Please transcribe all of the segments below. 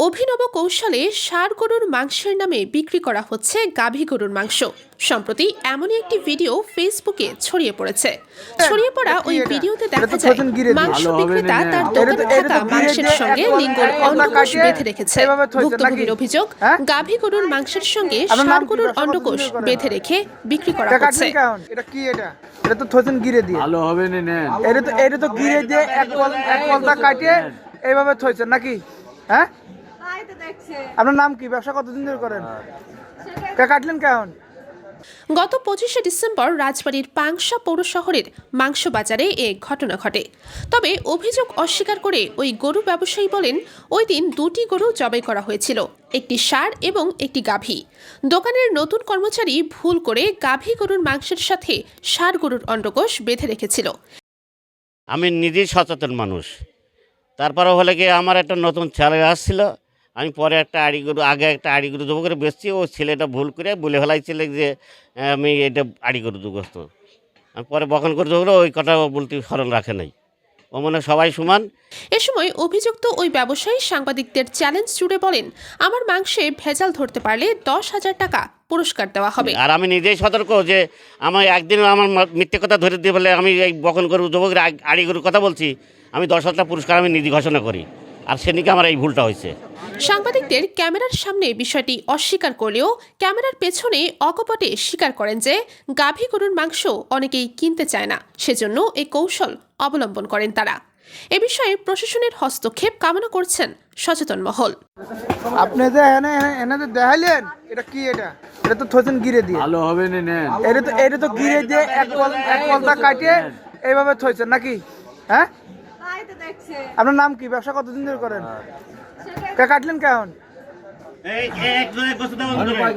অভিনব কৌশলে ষাঁড় গরুর মাংসের নামে বিক্রি করা হচ্ছে গাভী গরুর মাংস। সম্প্রতি এমনই একটি ভিডিও ফেসবুকে ছড়িয়ে পড়েছে। ছড়িয়ে পড়া ওই ভিডিওতে দেখা যায় মাংস বিক্রেতা তার দোকানে থাকা মাংসের সঙ্গে লিঙ্গর অন্ডকোষ বেঁধে রেখেছে। ভুক্তভোগীর অভিযোগ, গাভী গরুর মাংসের সঙ্গে ষাঁড় গরুর অন্ডকোষ বেঁধে রেখে বিক্রি করা হচ্ছে। এটা কি এটা তো থোছেন গিরে দিয়ে ভালো হবে না নেন। এটা তো গিরে দিয়ে এক পলটা কাটিয়ে এইভাবে থইছেন নাকি? হ্যাঁ, আপনার নাম কি? ব্যবসা কতদিন ধরে করেন? কাটলেন কেমন? গত 25শে ডিসেম্বর রাজবাড়ীর পাংশা পৌর শহরের মাংস বাজারে এ ঘটনা ঘটে। তবে অভিযোগ অস্বীকার করে ওই গরু ব্যবসায়ী বলেন, ওই দিন দুটি গরু জবাই করা হয়েছিল, একটি ষাঁড় এবং একটি গাভী। দোকানের নতুন কর্মচারী ভুল করে গাভী গরুর মাংসের সাথে ষাঁড় গরুর অন্ডকোষ বেঁধে রেখেছিল। আমি নিজেই সচেতন মানুষ। তারপরে হলে কি আমার একটা নতুন ছেলে আসছিল, আমি পরে একটা আগে একটা আড়ি গরু দেবো করে বেচছি। ও ছেলেটা ভুল করে বলে ফেলাইছিল যে আমি এটা আড়ি গরু দেবো। আমি পরে বখন করে দেবো, ওই কথা বলতে স্মরণ রাখে নাই। ও মানে সবাই সমান। এ সময় অভিযুক্ত ওই ব্যবসায়ী সাংবাদিকদের চ্যালেঞ্জ জুড়ে বলেন, আমার মাংসে ভেজাল ধরতে পারলে 10,000 টাকা পুরস্কার দেওয়া হবে। আর আমি নিজেই সতর্ক যে আমার একদিন আমার মিথ্যে কথা ধরে দিয়ে বলে আমি এই বখন গরু দেবো আড়ি গরুর কথা বলছি, আমি 10,000 টাকা পুরস্কার আমি নিজে ঘোষণা করি। আর সেদিকে আমার এই ভুলটা হয়েছে। সাংবাদিকদের ক্যামেরার সামনে বিষয়টি অস্বীকার করলেও ক্যামেরার পেছনে অকপটে স্বীকার করেন যে গাভী গরুর মাংস অনেকেই কিনতে চায় না, সেজন্য এই কৌশল অবলম্বন করেন তারা। এ বিষয়ে প্রশাসনের হস্তক্ষেপ কামনা করছেন সচেতন মহল। আপনি যে এনে দেখাইলেন, এটা কি? এটা তো থোছেন গিরে দিয়ে ভালো হবে না নেন। এটা তো গিরে দিয়ে এক পলটা কাটিয়ে এইভাবে থইছেন নাকি? হ্যাঁ, আপনার নাম কি? ব্যবসা কতদিন ধরে করেন? কাটলেন কেমন?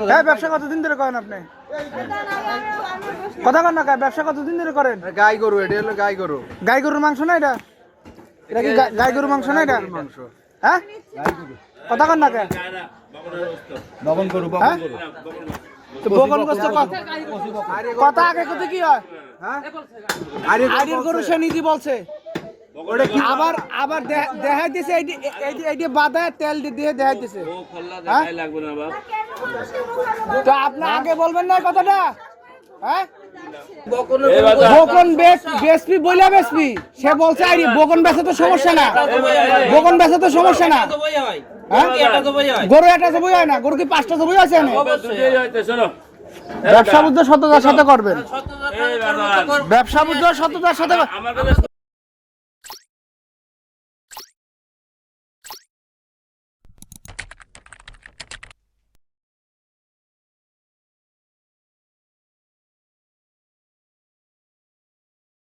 হ্যাঁ, ব্যবসা কতদিন ধরে করেন আপনি? কথা কন না, ব্যবসা কতদিন ধরে করেন? গাই গরু, এটা হলো গাই গরু। গাই গরুর মাংস না এটা? এটা কি গাই গরুর মাংস না এটা? হ্যাঁ, কথা কন না কে? বগন গরু, হ্যাঁ? তো বগন গোস্ত কথা আগে কত কি হয়? হ্যাঁ, আইডির গরু সে নিজে বলছে। আবার দেখাইতেছে এইটি বাঁধা তেল দিয়ে দেখাইতেছে। তো আপনি আগে বলবেন না কথাটা? হ্যাঁ, বকন বেসপি বইলা বেসপি সে বলছে আইডি বকন বেচা তো সমস্যা না, বকন বেচা তো সমস্যা না। গরু একটা জবই হয় না, গরু কি 5টা জবই আছে না? ব্যবসা বুদ্ধ সততার সাথে করবেন, ব্যবসা বুদ্ধ সততার সাথে।